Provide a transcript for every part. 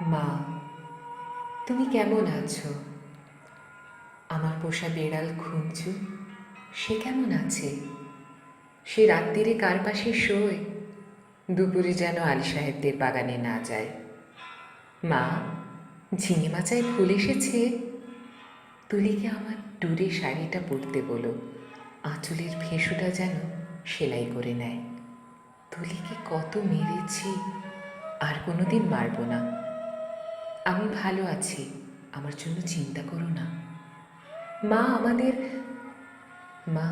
মা, তুমি কেমন আছো? আমার পোষা বেড়াল খুঞ্চু, সে কেমন আছে? সে রাত্রিরে কার পাশে শোয়? দুপুরে যেন আলী সাহেবদের বাগানে না যায়। মা, ঝিঙে মাচায় ফুল এসেছে। তুলিকে আমার টুরে শাড়িটা পরতে বলো, আঁচলের ফেঁসুটা যেন সেলাই করে নেয়। তুলিকে কত মেরেছি, আর কোনোদিন মারব না। আমি ভালো আছি, আমার জন্য চিন্তা করো না। মা, মা,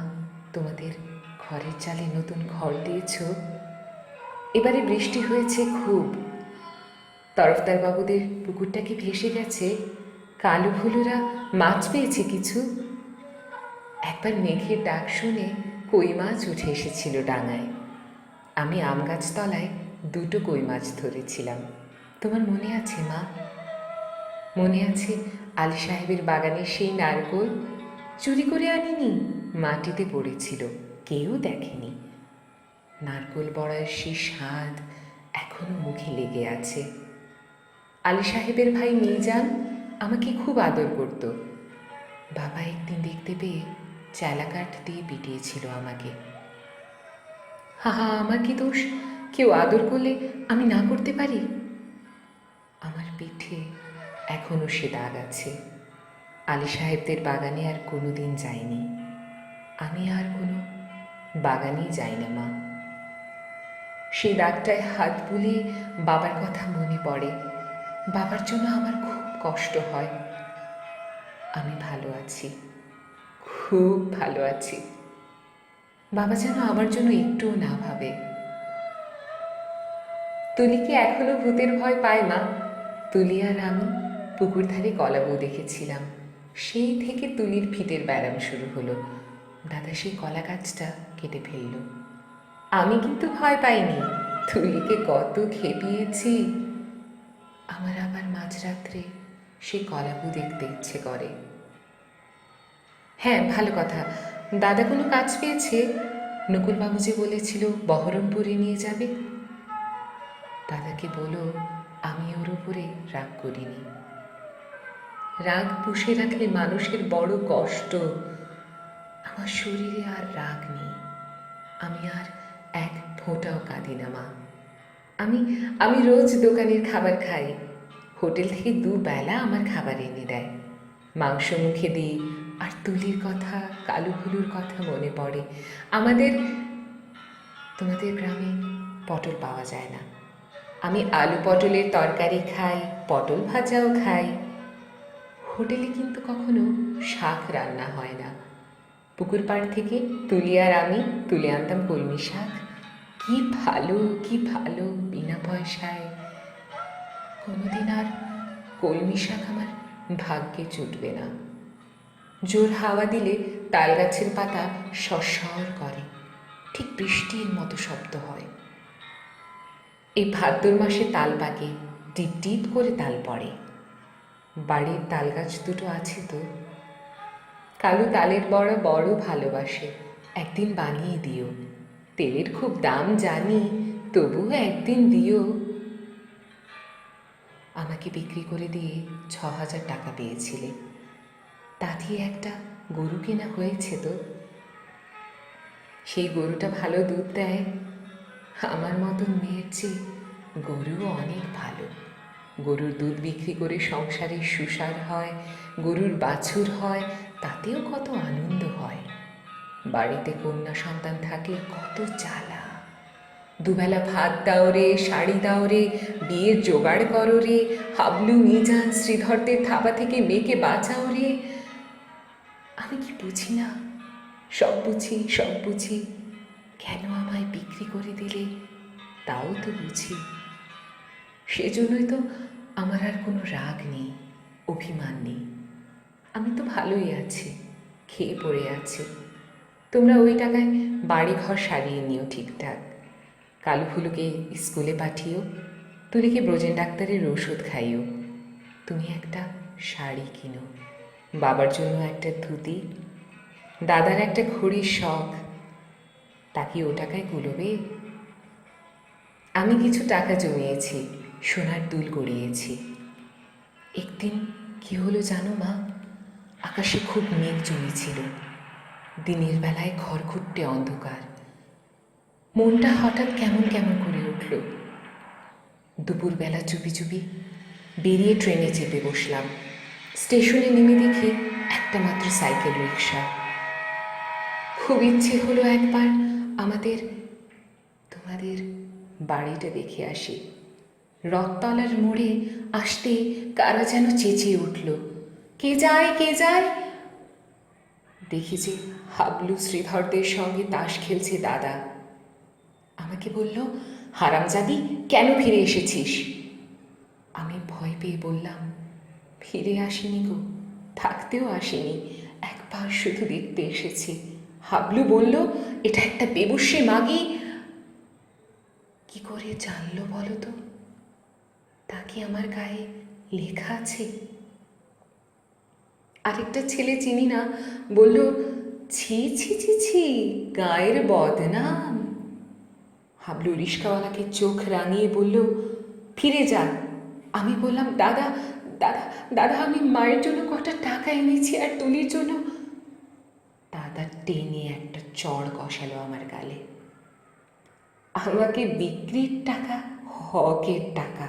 তোমাদের ঘরের চালে নতুন খড় দিয়েছ? এবারে বৃষ্টি হয়েছে খুব। তরফদার বাবুদের পুকুরটা কি ভেসে গেছে? কালো ভুলুরা মাছ পেয়েছে কিছু? একবার মেঘের ডাক শুনে কই মাছ উঠে এসেছিল ডাঙায়। আমি আম গাছ তলায় দুটো কই মাছ ধরেছিলাম। তোমার মনে আছে মা? মনে আছে আলী সাহেবের বাগানের সেই নারকোল? চুরি করে আনিনি, মাটিতে পড়েছিল, কেউ দেখেনি। নারকোল বড়ার সেই স্বাদ এখনো মুখে লেগে আছে। আলী সাহেবের ভাই মিজান আমাকে খুব আদর করত। বাবা একদিন দেখতে পেয়ে চালাকাঠ দিয়ে পিটিয়েছিল আমাকে। হা হা, আমার কি দোষ? কেউ আদর করলে আমি না করতে পারি? আমার পিঠে এখনো সে দাগ আছে। আলী সাহেবদের বাগানে আর কোনো দিন যাইনি। আমি আর কোনো বাগানেই যাই না মা। সেই দাগটায় হাত বুলিয়ে বাবার কথা মনে পড়ে। বাবার জন্য আমার খুব কষ্ট হয়। আমি ভালো আছি, খুব ভালো আছি। বাবা যেন আমার জন্য একটুও না ভাবে। তুলি কি এখনো ভূতের ভয় পায় মা? তুলি আর আমি পুকুর ধারে কলা বউ দেখেছিলাম। সেই থেকে তুলির ফিটের ব্যায়াম শুরু হলো। দাদা সেই কলা গাছটা কেটে ফেলল। আমি কিন্তু ভয় পাইনি, তুলিকে কত খেপিয়েছি। আমার আবার মাঝরাত্রে সে কলাবু দেখতে ইচ্ছে করে। হ্যাঁ, ভালো কথা। দাদা কোনো কাজ পেয়েছে? নকুলবাবু যে বলেছিল বহরমপুরে নিয়ে যাবে। দাদাকে বলো আমি ওর উপরে রাগ করিনি। রাগ পুষে রাখলে মানুষের বড় কষ্ট। আমার শরীরে আর রাগ নেই। আমি আর এক ফোঁটাও কাঁদি না মা। আমি আমি রোজ দোকানের খাবার খাই। হোটেল থেকে দুবেলা আমার খাবার এনে দেয়। মাংস মুখে দিই, আর তুলির কথা, কালু ভুলুর কথা মনে পড়ে। তোমাদের গ্রামে পটল পাওয়া যায় না। আমি আলু পটলের তরকারি খাই, পটল ভাজাও খাই। হোটেলে কিন্তু কখনো শাক রান্না হয় না। পুকুর পাড় থেকে তুলি আর আমি তুলে আনতাম কলমি শাক। কি ভালো, কি ভালো, বিনা পয়সায়। কোনোদিন আর কলমি শাক আমার ভাগ্যে জুটবে না। জোর হাওয়া দিলে তাল গাছের পাতা সরসর করে, ঠিক বৃষ্টির মতো শব্দ হয়। এই ভাদ্র মাসে তাল পাকে, টিপ টিপ করে তাল পড়ে। বাড়ির তাল গাছ দুটো আছে তো। কালু তালের বড়া বড় ভালোবাসে। একদিন বানিয়ে দিও। তেলের খুব দাম জানি, তবুও একদিন দিও। আমাকে বিক্রি করে দিয়ে 6,000 টাকা পেয়েছিলে। তা দিয়ে একটা গরু কেনা হয়েছে তো। সেই গরুটা ভালো দুধ দেয়। আমার মতন মেয়ের চেয়ে গরুও অনেক ভালো। গরুর দুধ বিক্রি করে সংসারের সুসার হয়, গরুর বাছুর হয়, তাতেও কত আনন্দ হয়। বাড়িতে কন্যা সন্তান থাকলে কত জ্বালা। দুবেলা ভাত দাও রে, শাড়ি দাও রে, বিয়ের জোগাড় করো রে, হাবলু মিজান শ্রীধরদের থাবা থেকে মেয়েকে বাঁচাও রে। আমি কি বুঝি না? সব বুঝি, সব বুঝি। কেন আমায় বিক্রি করে দিলে তাও তো বুঝি। সেজন্যই তো আমার আর কোনো রাগ নেই, অভিমান নেই। আমি তো ভালোই আছি, খেয়ে পড়ে আছি। তোমরা ওই টাকায় বাড়ি ঘর সারিয়ে নিও ঠিকঠাক। কালু ফুলুকে স্কুলে পাঠিও, তুলিকে ব্রজেন ডাক্তারের ওষুধ খাইও। তুমি একটা শাড়ি কিনো, বাবার জন্য একটা ধুতি, দাদার একটা ঘড়ির শখ। তা কি ও টাকায় কুলোবে? আমি কিছু টাকা জমিয়েছি, সোনার দুল গড়িয়েছি। একদিন কি হলো জানো মা, আকাশে খুব মেঘ জমেছিল। দিনের বেলায় ঘরঘুটে অন্ধকার। মনটা হঠাৎ কেমন কেমন করে উঠল। দুপুরবেলা চুপি চুপি বেরিয়ে ট্রেনে চেপে বসলাম। স্টেশনে নেমে দেখি একটা মাত্র সাইকেল রিক্সা। খুব ইচ্ছে হলো একবার তোমাদের বাড়িটা দেখে আসি। রথতলার মোড়ে আসতে কারা যেন চেঁচিয়ে উঠল, কে যায় কে যায়। দেখি যে হাবলু শ্রীধরদের সঙ্গে তাস খেলছে দাদা। আমাকে বলল, হারামজাদি, কেন ফিরে এসেছিস? আমি ভয় পেয়ে বললাম, ফিরে আসিনি গো, থাকতেও আসিনি, একবার শুধু দেখতে এসেছি। হাবলু বলল, এটা একটা বেবুসে মাগি। কি করে জানলো বলো তো? তা কি আমার গায়ে লেখা আছে? আরেকটা ছেলে চিনি না, বলল, ছি ছি ছি ছি, গায়ের বদনাম। হাবলু রিস্কাওয়ালাকে চোখ রাঙিয়ে বলল, ফিরে যা। আমি বললাম, দাদা দাদা দাদা, আমি মায়ের জন্য কটা টাকা এনেছি আর তুলির জন্য। দাদা টেনে একটা চড় কষালো আমার গালে। আমাকে বিক্রির টাকা হকের টাকা,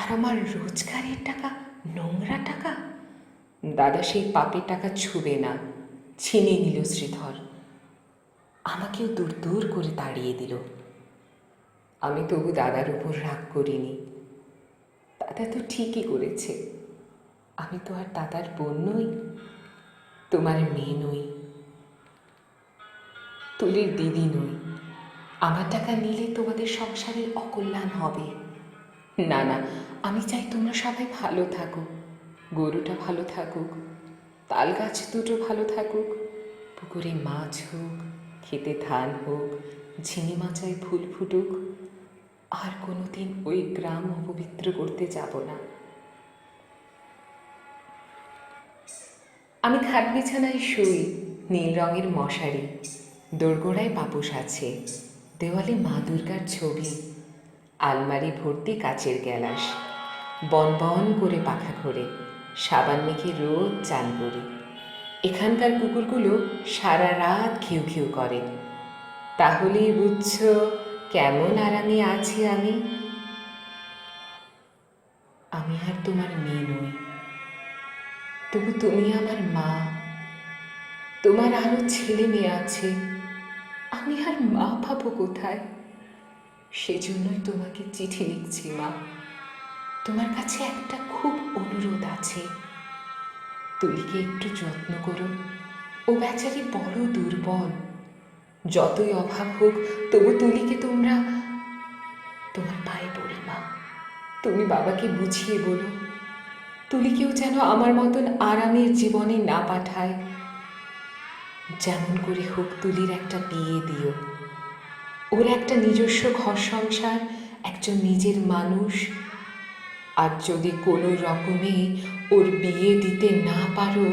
আর আমার রোজগারের টাকা নোংরা টাকা। দাদা সেই পাপের টাকা ছুবে না, ছিনিয়ে নিল শ্রীধর। আমাকেও দূর দূর করে তাড়িয়ে দিল। আমি তবু দাদার উপর রাগ করিনি। দাদা তো ঠিকই করেছে। আমি তো আর দাদার বোন নই, তোমার মেয়ে নই, তুলির দিদি নই। আমার টাকা নিলে তোমাদের সংসারের অকল্যাণ হবে। না না, আমি চাই তোমরা সবাই ভালো থাকো। গরুটা ভালো থাকুক, তাল গাছ দুটো ভালো থাকুক, পুকুরে মাছ হোক, খেতে ধান হোক, ঝিঙে মাচায় ফুল ফুটুক। আর কোনোদিন ওই গ্রাম অপবিত্র করতে যাব না। আমি খাট বিছানায় শুই, নীল রঙের মশারি, দোরগোড়ায় পাপোশ আছে, দেওয়ালে মা দুর্গার ছবি, আলমারি ভর্তি কাচের গ্যালাস, বন বন করে পাখা ঘোরে, সাবান মেখে রোজ চান করি। এখানকার কুকুরগুলো সারা রাত ঘিউ ঘিউ করে। তাহলেই বুঝছ কেমন আরামে আছি আমি। আমি আর তোমার মেয়ে নই, তবু তুমি আমার মা। তোমার আরো ছেলে মেয়ে আছে, আমি আর মা পাবো কোথায়? সেজন্যই তোমাকে চিঠি লিখছি মা। তোমার কাছে একটা খুব অনুরোধ আছে, তুলিকে একটু যত্ন করো। ও বেচারি বড় দুর্বল। যতই অভাব হোক, তবু তুলিকে তোমার পায়ে পড়ি মা। তুমি বাবাকে বুঝিয়ে বলো, তুলিকেও যেন আমার মতন আরামের জীবনে না পাঠায়। যেমন করে হোক তুলির একটা বিয়ে দিও, ওর একটা নিজস্ব ঘর সংসার, একজন নিজের মানুষ। আর যদি কোনো রকমে ওর বিয়ে দিতে না পারো,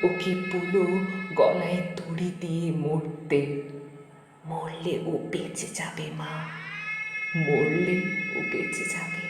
ওকে বলো গলায় দড়ি দিয়ে মরতে। মরলে ও বেঁচে যাবে মা, মরলে ও বেঁচে যাবে।